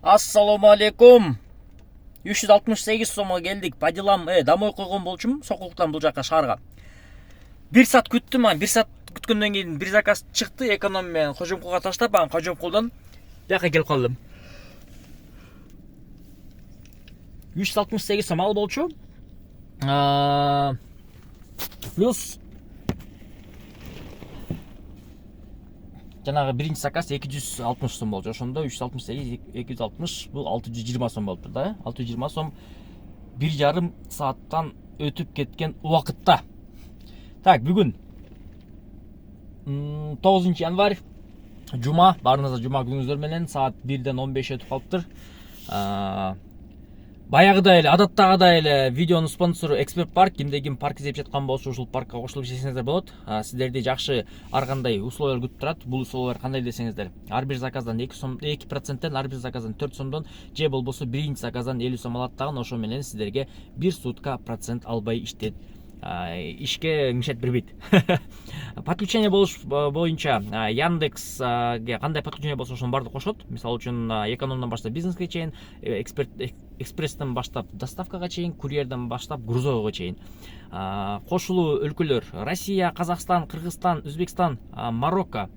Ассаламу алейкум. 368 сомго келдик. По делам домой койгон болчумун, Сокулуктан бул жака шаарга. 1 саат күттүм, бир саат күткөндөн кийин бир заказ чыкты, эконом менен Кожомкулга таштап, анан Кожомкулдан жака келип калдым. 368 сом ал болчу. Плюс жанагы биринчи заказ 260 сом болчу. Ошондо 368 260 бул 620 сом болуптур да. 620 сом 1,5 сааттан өтүп кеткен убакытта. Так, бүгүн 9 январь жума, баарыңызга жума күнүңүздөр менен. Саат 1ден 15 өтүп калыптыр. Баягыдай эле, адаттагыдай эле видеонун спонсору Эксперт парк. Кимде ким парк издеп жаткан болсо, ушул паркка кошулуп иштесеңиздер болот. Сиздерди жакшы ар кандай условиялар күтүп турат. Бул условиялар кандай десеңиздер, ар бир заказдан 2%, ар бир заказдан 4 сомдон, же болбосо биринчи заказдан 50 сом алат дагы. Ошо менен сиздерге 1 сутка процент албай иштет. Ишке мишет бербейт. Подключение болуш боюнча Яндекске кандай подключение болсо ошонун баардыгы кошот. Мисалы үчүн экономдон баштап бизнеске чейин, экспресстен баштап доставкага чейин, курьерден баштап грузового чейин. Кошулуу өлкөлөр: Россия, Казакстан, Кыргызстан, Өзбекстан, Марокко.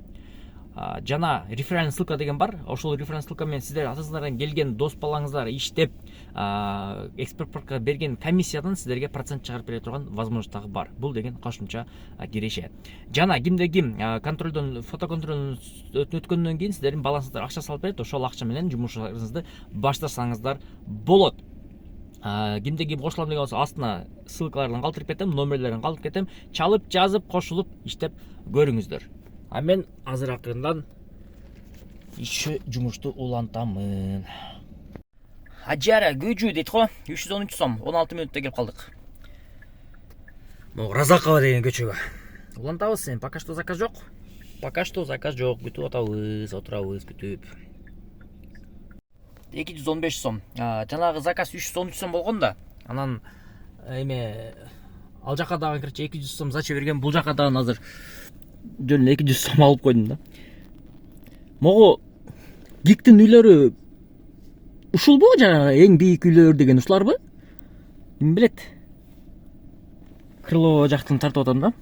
Жана реферальный ссылка деген бар. Ошол реферальный ссылка менен сиздер атыңыздардан келген дос балаңыздар иштеп, Эксперт паркка берген комиссиядан сиздерге процент чыгарып бере турган возможность дагы бар. Бул деген кошумча киреше. Жана кимде ким контролдон, фотоконтролдон өткөндөн кийин сиздердин балансыңыздар акча салып берет. Ошол акча менен жумушуңузду баштасаңыздар болот. Кимде ким кошулам деген болсо, астына ссылкаларын калтырып кетем, номерлерин калтырып кетем. Чалып, жазып, кошулуп иштеп көрүңүздөр. Мен азыр акырындан иши жумушту улантамын. Ажара күжү дейт го. 313 сом, 16 мүнөттө келип калдык. Могу Разакова деген көчөгө. Улантабыз сен. Пока что заказ жок. Күтүп атабыз, отурабыз күтүп. 215 сом. Жанагы заказ 313 сом болгон да. Анан ал жака дагы кирче 200 сом зачет берген. Бул жака дагы азыр жөн 200 сом алып койдум да. Могу гиктин үйлөрү ушулбу, жанагы эң бийик үйлөр деген ушуларбы? Ким билет. Крылова жактан тартып атам да.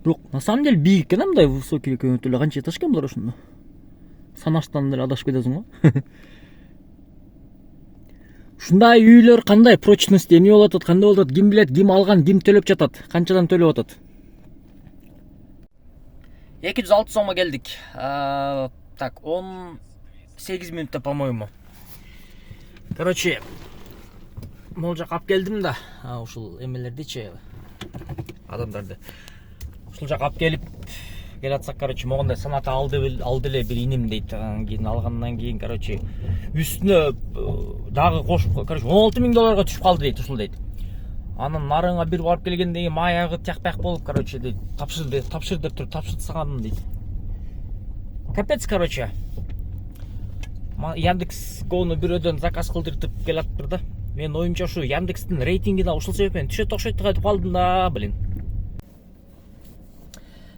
Бирок на самом деле бийик экен, мындай высокий экенин эле канча этаж экен булар ошондо. Санаштан деле адашып кетесиң го. Ушундай үйлөр кандай прочность эмне болуп атат, кандай болуп атат, ким билет, ким алган, ким төлөп жатат, канчадан төлөп атат. 206 сомго келдик. Так, 18 мүнөттө, по-моему. Короче, могу жака алып келдим да. Ушул эмелердичи, адамдарды. Ушул жака алып келип атсак, короче, могундай саната алды эле бир иним дейт. Кийин алгандан кийин, короче, үстүнө дагы кошуп, короче, $16,000 түшүп калды дейт, ушул дейт. Анан нарыңа бир барып келгенден кийин маягы тякпак болуп, короче, дейт, тапшыр деп туруп тапшыртсаганмын дейт. Капец, короче. Яндекс Го'ну бирөөдөн заказ кылдыртып келатыптыр да. Мен оюмча ушу Яндекстин рейтинги да ушул себептен түшөт окшойт деп айтып калдым да, блин.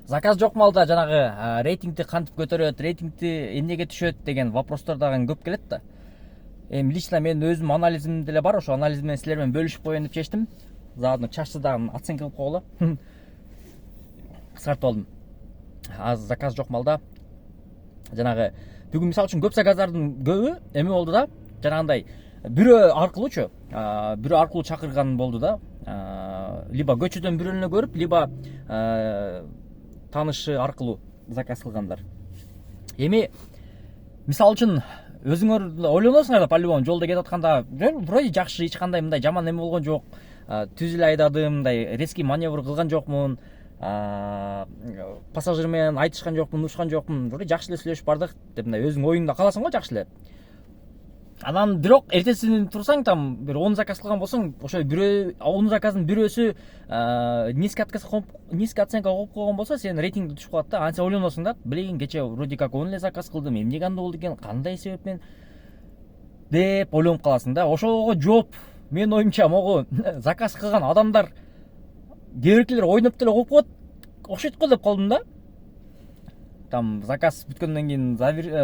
Заказ жок малда жанагы рейтингти кантип көтөрөт, рейтингти эмнеге түшөт деген вопростор дагы көп келет да. Лично мен өзүм анализим деле бар, ошо анализ менен силер менен бөлүшүп коеюн деп чечтим. Заодно чачты дагы оценка кылып койгула. Кыскартып алдым. Аз заказ жок малда. Жанагы бүгүн мисалы үчүн көп заказдардын көбү эме болду да. Жанагындай бирөө аркылуу чакырган болду да. Либо көчөдөн бирөөнү көрүп, либо таанышы аркылуу заказ кылгандар. Мисалы үчүн өзүңөр ойлоносуңар да, по-любому жолдо кетип атканда, вроде жакшы, эч кандай мындай жаман эме болгон жок. Түз эле айдадым, мындай резкий маневр кылган жокмун. Пассажир менен айтышкан жокмун, урушкан жокмун. Вроде жакшы эле сүйлөшүп бардык деп мындай өзүң оюңда каласың го жакшы эле. Анан бирок эртесин турсаң, там бир 10 заказ кылган болсоң, ошо 10 заказдын бирөөсү низкий оценка коюп койгон болсо, сенин рейтингиң түшүп калат да. Анан сен ойлоносуң да, блин, кече вроде как 10 эле заказ кылдым, эмнеге андай болду экен, кандай себептен деп ойлонуп каласың да. Ошого жооп мен оюмча могу заказ кылган адамдар кээ биркилер ойноп деле коюп коет окшойт го деп калдым да. там заказ бүткөндөн кийин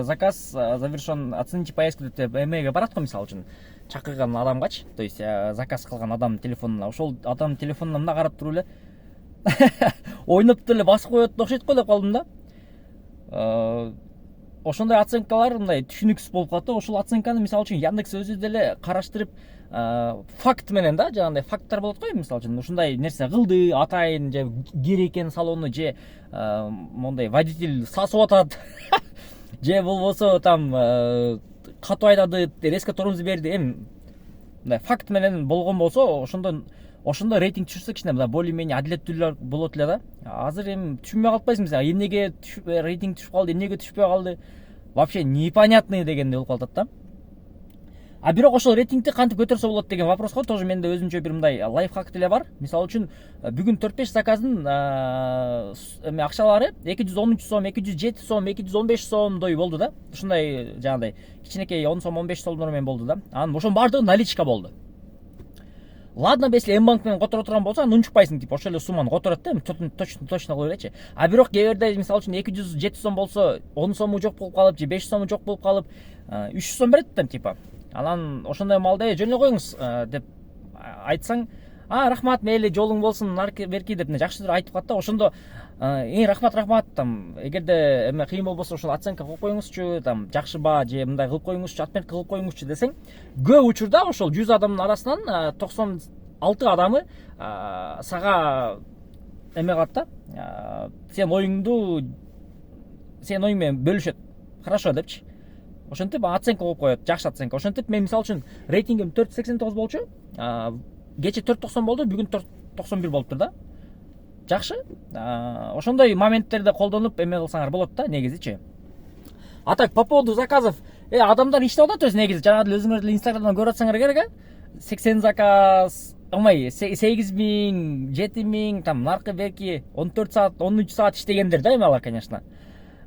заказ завершен, оцените поездку деп эмеге барат го, мисалы үчүн чакырган адамгачы, то есть заказ кылган адам телефонуна, ошол адам телефонуна мына карап туруп эле ойноп деле басып коет окшойт го деп калдым да. Ошондой оценкалар мындай түшүнүксүз болуп калат да. Ошол оценканы мисалы үчүн Яндекс өзү деле караштырып, факт менен да, жанагындай факттар болот го, мисалы үчүн ушундай нерсе кылды, атайын же керек экен салону, же мондай водитель сасып атат же болбосо там катуу айдады, резко тормоз берди, эми мындай факт менен болгон болсо ошондо рейтинг түшүрсө кичине мындай более менее адилеттүүлөр болот эле да. Азыр эми түшүнбөй калпайсың, эмнеге рейтинг түшүп калды, эмнеге түшпөй калды, вообще непонятный дегендей болуп калат да. А бирок ошол рейтингди кантип көтөрсө болот деген вопроско тоже менде өзүнчө бир мындай лайфхак деле бар. Мисалы үчүн бүгүн 4-5 заказдын эме акчалары 213 сом, 207 сом, 215 сомдой болду да. Ушундай жанагындай кичинекей 10 сом, 15 сомдор менен болду да. Анан ошонун баардыгы наличка болду. Ладно, если М-банк менен которо турган болсо, аны унчукпайсың, тип ошол эле сумманы которот да, точно кое беречи. А бирок кээ бирде мисалы үчүн 207 сом болсо, 10 сому жок болуп калып, же 5 сому жок болуп калып, 300 сом берет да, типа. Анан ошондой маалда жөн эле коюңуз деп айтсаң, рахмат, мейли жолуң болсун, наркы берки деп жакшы айтып калат да. Ошондо рахмат, там эгерде эме кыйын болбосо ошол оценка коюп коюңузчу, там жакшы баа же мындай кылып коюңузчу, отметка кылып коюңузчу десең, көп учурда ошол 100 адамдын арасынан 96 адамы сага эме кылат да, сенин оюң менен бөлүшөт. Хорошо депчи. Ошентип оценка коюп коет, жакшы оценка. Ошентип мен мисалы үчүн рейтингим 489 болчу. Кече 490 болду, бүгүн 491 болуптур да. Жакшы. Ошондой моменттерди колдонуп эме кылсаңар болот да, негизичи. А так по поводу заказов, адамдар иштеп атат өзү негизи. Жана өзүңөр деле Инстаграмдан көрүп атсаңар керек, 80 заказ, 8000, 7000, там наркы берки 14 саат, 13 саат иштегендер да, эми алар, конечно.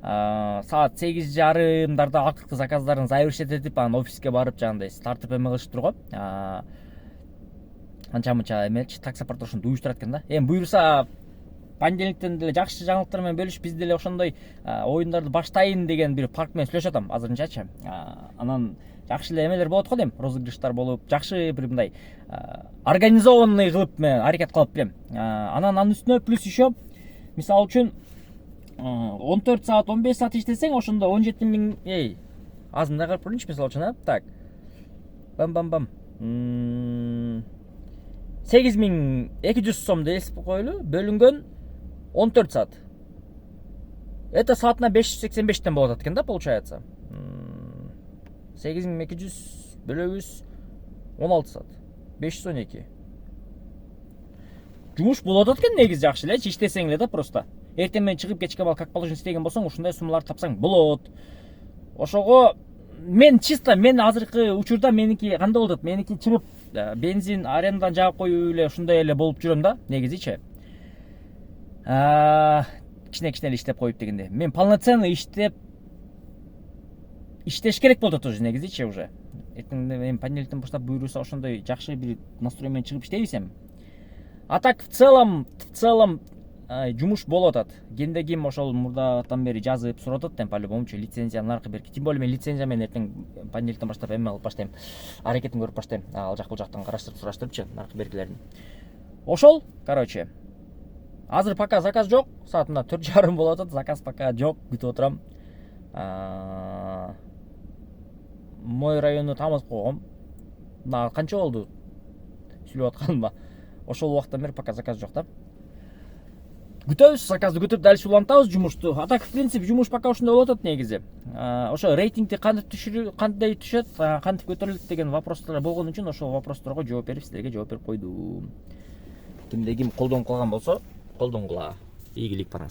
Саат 8:30дарда акыркы заказдарын завершить этип, анан офиске барып жагындай тартып эме кылышыптыр го. Анча-мынча эмечи таксопарт ошентип уюштурат экен да. Эми буюрса понедельниктен деле жакшы жаңылыктар менен бөлүшүп, биз деле ошондой оюндарды баштайын деген бир парк менен сүйлөшүп атам азырынчачы. Анан жакшы эле эмелер болот го дейм, розыгрыштар болуп, жакшы бир мындай организованный кылып мен аракет кылып берем. Анан анын үстүнө плюс еще мисалы үчүн 14 саат, 15 саат иштесең, ошондо 17 000, аз мындай кылып көрүнчү, мисалы үчүн, так. Бам. 8200 сом эсеп койлу, бөлүнгөн 14 саат. Это саатына 585тен болот экен да, получается. 8200 бөлөбүз 16 саат. 512. Жумуш болот экен негизи жакшы эле, иштесең эле да просто. Эртең менен чыгып кечке бал как положено истеген болсоң, ушундай суммаларды тапсаң болот. Ошого мен азыркы учурда меники кандай болот? Меники чыгып бензин арендадан жаап коюу эле ушундай эле болуп жүрөм да, негизичи. Кичине эле иштеп коюп дегенде. Мен полноценно иштеш керек болот уже негизичи уже. Эртең понедельниктен баштап буйруса ошондой жакшы бир настроение менен чыгып иштейбиз. А так в целом жумуш болуп атат. Кимде ким ошол мурдатан бери жазып сурап атат, по-любомучу лицензия наркы берки. Тем более мен лицензия менен эртең понедельниктен баштап эме кылып баштайм. Аракетин көрүп баштайм. Ал жак бул жактан караштырып сураштырыпчы наркы беркилерин. Ошол, короче. Азыр пока заказ жок. Саатына 4:30 болуп атат. Заказ пока жок, күтүп отурам. Мой районду таанып койгом. Мына канча болду? Сүйлөп атканыма. Ошол убакыттан бери пока заказ жок да. Күтөбүз, заказды күтүп дальше улантабыз жумушту. А так в принципе жумуш пока ушундай болуп атат негизи. Ошо рейтингди кандай түшөт, кантип көтөрүлөт деген вопростор болгон үчүн ошол вопросторго жооп берип, силерге жооп берип койдум. Кимде ким колдонуп калган болсо, колдонгула. Ийгилик барыңыз.